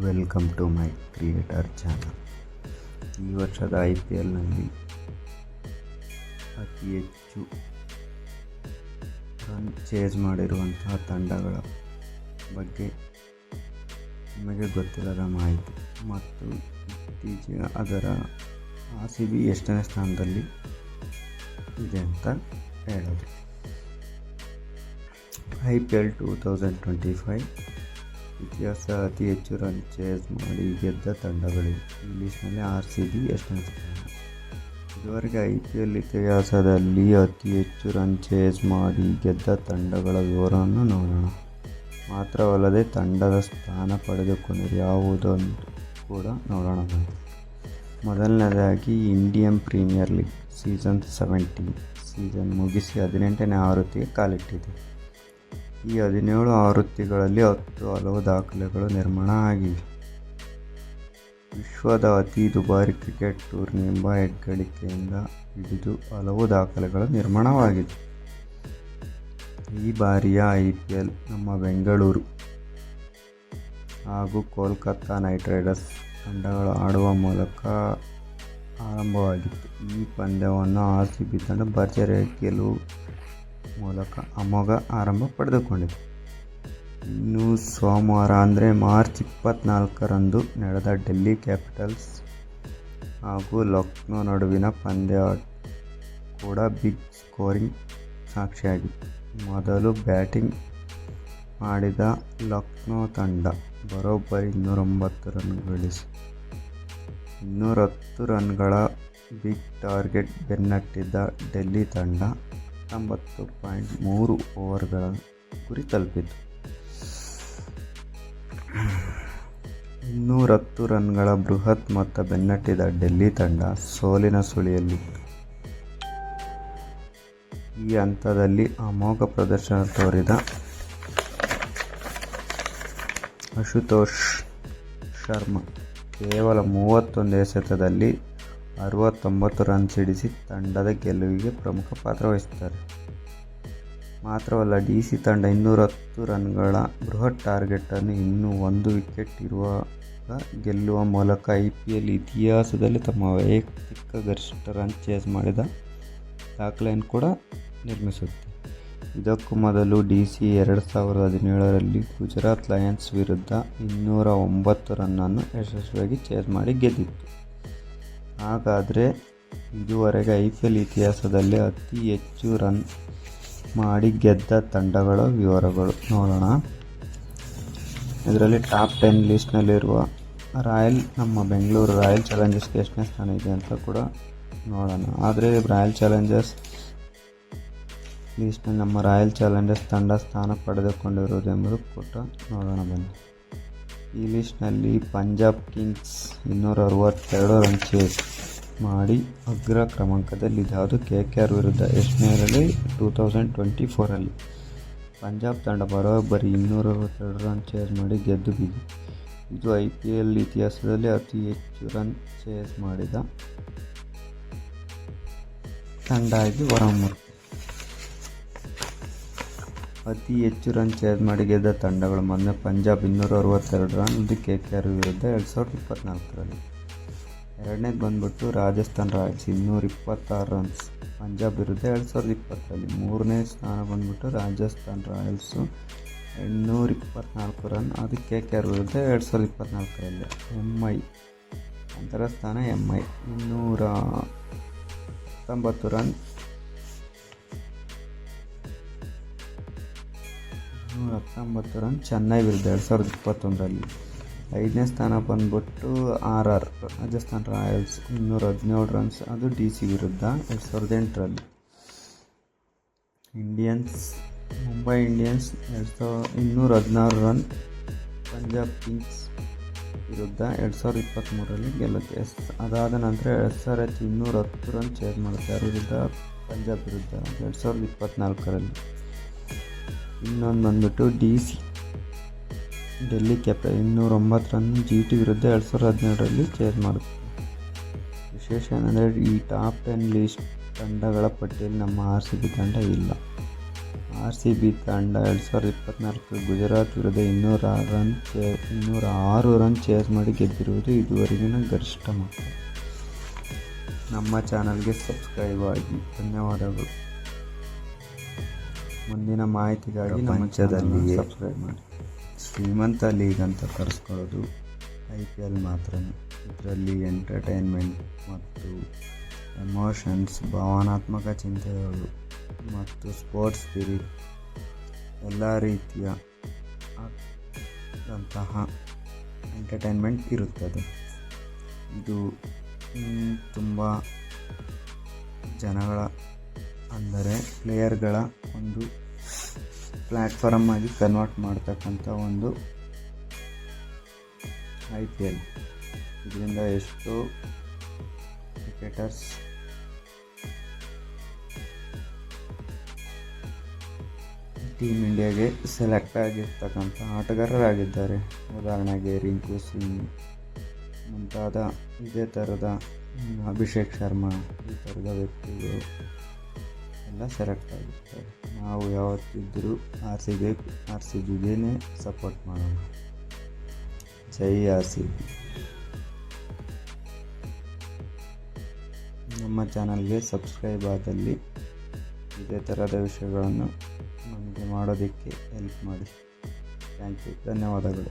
Welcome to my creator channel. ಈ ವರ್ಷದ IPLನಲ್ಲಿ ಅತಿ ಹೆಚ್ಚು ರನ್ ಚೇಸ್ ಮಾಡಿರುವಂತಹ ತಂಡಗಳ ಬಗ್ಗೆ ನಿಮಗೆ ಗೊತ್ತಿಲ್ಲದ ಮಾಹಿತಿ ಮತ್ತು ಇತ್ತೀಚೆಗೆ ಅದರ RCB ಎಷ್ಟನೇ ಸ್ಥಾನದಲ್ಲಿ ಇದೆ ಅಂತ ಹೇಳೋದು. IPL 2025 ಇತಿಹಾಸ ಅತಿ ಹೆಚ್ಚು ರನ್ ಚೇಸ್ ಮಾಡಿ ಗೆದ್ದ ತಂಡಗಳಿವೆ. ಈ ಲಿಸ್ಟ್ನಲ್ಲಿ RCB ಎಷ್ಟನೇ ಸ್ಥಾನ. ಇದುವರೆಗೆ IPL ಇತಿಹಾಸದಲ್ಲಿ ಅತಿ ಹೆಚ್ಚು ರನ್ ಚೇಸ್ ಮಾಡಿ ಗೆದ್ದ ತಂಡಗಳ ವಿವರವನ್ನು ನೋಡೋಣ. ಮಾತ್ರವಲ್ಲದೆ ತಂಡದ ಸ್ಥಾನ ಪಡೆದುಕೊಂಡಿರುವ ಯಾವುದನ್ನು ಕೂಡ ನೋಡೋಣ. ಮೊದಲನೇದಾಗಿ Indian premier league season 17 season ಮುಗಿಸಿ 18ನೇ ಆವೃತ್ತಿಗೆ ಕಾಲಿಟ್ಟಿದೆ. ಈ 17 ಆವೃತ್ತಿಗಳಲ್ಲಿ 10 ಹಲವು ದಾಖಲೆಗಳು ನಿರ್ಮಾಣ ಆಗಿವೆ. ವಿಶ್ವದ ಅತಿ ದುಬಾರಿ ಕ್ರಿಕೆಟ್ ಟೂರ್ನಿ ಎಂಬ ಹೆಗ್ಗಳಿಕೆಯಿಂದ ಹಿಡಿದು ಹಲವು ದಾಖಲೆಗಳು ನಿರ್ಮಾಣವಾಗಿದೆ. ಈ ಬಾರಿಯ IPL ನಮ್ಮ ಬೆಂಗಳೂರು ಹಾಗೂ ಕೋಲ್ಕತ್ತಾ ನೈಟ್ ರೈಡರ್ಸ್ ತಂಡಗಳು ಆಡುವ ಮೂಲಕ ಆರಂಭವಾಗಿತ್ತು. ಈ ಪಂದ್ಯವನ್ನು RCB ತಂಡ ಭರ್ಜರಿಯಾಗಿ ಗೆಲ್ಲುವ ಮೂಲಕ ಅಮೋಘ ಆರಂಭ ಪಡೆದುಕೊಂಡಿದೆ. ಇನ್ನು ಸೋಮವಾರ ಅಂದರೆ ಮಾರ್ಚ್ 24ರಂದು ನಡೆದ ಡೆಲ್ಲಿ ಕ್ಯಾಪಿಟಲ್ಸ್ ಹಾಗೂ ಲಕ್ನೋ ನಡುವಿನ ಪಂದ್ಯ ಕೂಡ ಬಿಗ್ ಸ್ಕೋರಿಂಗ್ ಸಾಕ್ಷಿಯಾಗಿತ್ತು. ಮೊದಲು ಬ್ಯಾಟಿಂಗ್ ಮಾಡಿದ ಲಕ್ನೋ ತಂಡ ಬರೋಬ್ಬರಿ 209 ರನ್ ಗಳಿಸಿ 210 ರನ್ಗಳ ಬಿಗ್ ಟಾರ್ಗೆಟ್ ಬೆನ್ನಟ್ಟಿದ್ದ ಡೆಲ್ಲಿ ತಂಡ 19.3 ಓವರ್ಗಳ ಗುರಿ ತಲುಪಿತು. 210 ರನ್ಗಳ ಬೃಹತ್ ಮೊತ್ತ ಬೆನ್ನಟ್ಟಿದ ಡೆಲ್ಲಿ ತಂಡ ಸೋಲಿನ ಸುಳಿಯಲ್ಲಿತ್ತು. ಈ ಹಂತದಲ್ಲಿ ಅಮೋಘ ಪ್ರದರ್ಶನ ತೋರಿದ ಆಶುತೋಷ್ ಶರ್ಮಾ ಕೇವಲ 31 ಎಸೆತದಲ್ಲಿ 69 ರನ್ ಸಿಡಿಸಿ ತಂಡದ ಗೆಲುವಿಗೆ ಪ್ರಮುಖ ಪಾತ್ರ ವಹಿಸುತ್ತಾರೆ. ಮಾತ್ರವಲ್ಲ, DC ತಂಡ 210 ರನ್ಗಳ ಬೃಹತ್ ಟಾರ್ಗೆಟನ್ನು ಇನ್ನೂ 1 ವಿಕೆಟ್ ಇರುವಾಗ ಗೆಲ್ಲುವ ಮೂಲಕ IPL ಇತಿಹಾಸದಲ್ಲಿ ತಮ್ಮ ವೈಯಕ್ತಿಕ ಗರಿಷ್ಠ ರನ್ ಚೇಸ್ ಮಾಡಿದ ದಾಖಲೆಯನ್ನು ಕೂಡ ನಿರ್ಮಿಸುತ್ತೆ. ಇದಕ್ಕೂ ಮೊದಲು DC 2017ರಲ್ಲಿ ಗುಜರಾತ್ ಲಯನ್ಸ್ ವಿರುದ್ಧ 209 ರನ್ನನ್ನು ಯಶಸ್ವಿಯಾಗಿ ಚೇಸ್ ಮಾಡಿ ಗೆದ್ದಿತ್ತು. ಹಾಗಾದರೆ ಇದುವರೆಗೆ IPL ಇತಿಹಾಸದಲ್ಲಿ ಅತಿ ಹೆಚ್ಚು ರನ್ ಮಾಡಿ ಗೆದ್ದ ತಂಡಗಳ ವಿವರಗಳು ನೋಡೋಣ. ಇದರಲ್ಲಿ ಟಾಪ್ 10 ಲಿಸ್ಟ್ನಲ್ಲಿರುವ ನಮ್ಮ ಬೆಂಗಳೂರು ರಾಯಲ್ ಚಾಲೆಂಜರ್ಸ್ಗೆ ಎಷ್ಟನೇ ಸ್ಥಾನ ಇದೆ ಅಂತ ಕೂಡ ನೋಡೋಣ. ಆದರೆ ರಾಯಲ್ ಚಾಲೆಂಜರ್ಸ್ ಲಿಸ್ಟ್ನಲ್ಲಿ ನಮ್ಮ ರಾಯಲ್ ಚಾಲೆಂಜರ್ಸ್ ತಂಡ ಸ್ಥಾನ ಪಡೆದುಕೊಂಡಿರುವುದೆಂಬುದು ಕೂಡ ನೋಡೋಣ ಬನ್ನಿ. ಈ ಲಿಸ್ಟ್ನಲ್ಲಿ ಪಂಜಾಬ್ ಕಿಂಗ್ಸ್ 262 ರನ್ ಚೇಸ್ ಮಾಡಿ ಅಗ್ರ ಕ್ರಮಾಂಕದಲ್ಲಿದೆ. ಅದು KKR ವಿರುದ್ಧ ಎಷ್ಟನೇರಲ್ಲಿ 2024ರಲ್ಲಿ. ಪಂಜಾಬ್ ತಂಡ ಬರೋಬ್ಬರಿ 262 ರನ್ ಚೇಸ್ ಮಾಡಿ ಗೆದ್ದು ಬಿದ್ದಿದೆ. ಇದು IPL ಇತಿಹಾಸದಲ್ಲಿ ಅತಿ ಹೆಚ್ಚು ರನ್ ಚೇಸ್ ಮಾಡಿದ ತಂಡ ಆಗಿ ಹೊರಹೊಮ್ಮುತ್ತದೆ. ಅತಿ ಹೆಚ್ಚು ರನ್ ಚೇಸ್ ಮಾಡಿ ಗೆದ್ದ ತಂಡಗಳು ಮೊದಲನೇ ಪಂಜಾಬ್ 262 ರನ್, ಇದು KKR ವಿರುದ್ಧ 2024ರಲ್ಲಿ. ಎರಡನೇದು ಬಂದ್ಬಿಟ್ಟು ರಾಜಸ್ಥಾನ್ ರಾಯಲ್ಸ್ 226 ರನ್ಸ್ ಪಂಜಾಬ್ ವಿರುದ್ಧ 2020ರಲ್ಲಿ. ಮೂರನೇ ಸ್ಥಾನ ಬಂದ್ಬಿಟ್ಟು ರಾಜಸ್ಥಾನ್ ರಾಯಲ್ಸು 824 ರನ್, ಅದು KKR ವಿರುದ್ಧ 2024ರಲ್ಲಿ. ನಂತರ ಸ್ಥಾನ MI 219 ರನ್ 219 ರನ್ ಚೆನ್ನೈ ವಿರುದ್ಧ 2021ರಲ್ಲಿ. ಐದನೇ ಸ್ಥಾನ ಬಂದ್ಬಿಟ್ಟು RR ರಾಜಸ್ಥಾನ್ ರಾಯಲ್ಸ್ 217 ರನ್ಸ್, ಅದು DC ವಿರುದ್ಧ 2008ರಲ್ಲಿ. Mumbai Indians 216 run Punjab Kings ವಿರುದ್ಧ 2023ರಲ್ಲಿ ಗೆಲ್ಲುತ್ತೆ. ಅದಾದ ನಂತರ SRH 210 ರನ್ ಚೇಸ್ ಮಾಡುತ್ತೆ ಯಾರ ವಿರುದ್ಧ, ಪಂಜಾಬ್ ವಿರುದ್ಧ 2024ರಲ್ಲಿ. ಇನ್ನೊಂದು ಬಂದ್ಬಿಟ್ಟು DC Delhi capital 209 run GT ವಿರುದ್ಧ 2017ರಲ್ಲಿ ಚೇಸ್ ಮಾಡುತ್ತೆ. ವಿಶೇಷ ಏನಂದರೆ ಈ ಟಾಪ್ 10 ಲಿಸ್ಟ್ ತಂಡಗಳ ಪಟ್ಟಿಯಲ್ಲಿ ನಮ್ಮ RCB ತಂಡ ಇಲ್ಲ. RCB ತಂಡ 2024 ಗುಜರಾತ್ ವಿರುದ್ಧ 206 ರನ್ ಚೇಸ್ ಮಾಡಿ ಗೆದ್ದಿರುವುದು ಇದುವರೆಗಿನ ಗರಿಷ್ಠ ಮೊತ್ತ. ನಮ್ಮ ಚಾನಲ್ಗೆ ಸಬ್ಸ್ಕ್ರೈಬ್ ಆಗಿ. ಧನ್ಯವಾದಗಳು. ಮುಂದಿನ ಮಾಹಿತಿಗಾಗಿ ಪ್ರಪಂಚದಲ್ಲಿಯೇ ಸಬ್ಸ್ಕ್ರೈಬ್ ಮಾಡಿ. ಶ್ರೀಮಂತ ಲೀಗ್ ಅಂತ ಕರೆಸ್ಕೊಳ್ಳೋದು IPL ಮಾತ್ರ. ಇದರಲ್ಲಿ ಎಂಟರ್ಟೈನ್ಮೆಂಟ್ ಮತ್ತು ಎಮೋಷನ್ಸ್, ಭಾವನಾತ್ಮಕ ಚಿಂತೆಗಳು ಮತ್ತು ಸ್ಪೋರ್ಟ್ಸ್ ಸ್ಪಿರಿಟ್ ಎಲ್ಲ ರೀತಿಯ ಅಂತಹ ಎಂಟರ್ಟೈನ್ಮೆಂಟ್ ಇರುತ್ತದೆ. ಇದು ತುಂಬ ಜನಗಳ ಅಂದರೆ ಪ್ಲೇಯರ್ಗಳ ಒಂದು ಪ್ಲ್ಯಾಟ್ಫಾರ್ಮ್ ಆಗಿ ಕನ್ವರ್ಟ್ ಮಾಡ್ತಕ್ಕಂಥ ಒಂದು IPL. ಇದರಿಂದ ಎಷ್ಟೋ ಕ್ರಿಕೆಟರ್ಸ್ ಟೀಮ್ ಇಂಡಿಯಾಗೆ ಸೆಲೆಕ್ಟ್ ಆಗಿರ್ತಕ್ಕಂಥ ಆಟಗಾರರಾಗಿದ್ದಾರೆ. ಉದಾಹರಣೆಗೆ ರಿಂಕು ಸಿಂಗ್ ಮುಂತಾದ ಇದೇ ಥರದ ಅಭಿಷೇಕ್ ಶರ್ಮಾ ಈ ಥರದ ವ್ಯಕ್ತಿಗಳು ಎಲ್ಲ ಸೆಲೆಕ್ಟ್ ಆಗಿರ್ತಾರೆ. ನಾವು ಯಾವತ್ತಿದ್ದರೂ RCBಗೆ ಸಪೋರ್ಟ್ ಮಾಡೋಣ. ಜೈ RCB. ನಮ್ಮ ಚಾನಲ್ಗೆ ಸಬ್ಸ್ಕ್ರೈಬ್ ಆದಲ್ಲಿ ಇದೇ ಥರದ ವಿಷಯಗಳನ್ನು ನಮಗೆ ಮಾಡೋದಕ್ಕೆ ಹೆಲ್ಪ್ ಮಾಡಿ. Thank you. ಧನ್ಯವಾದಗಳು.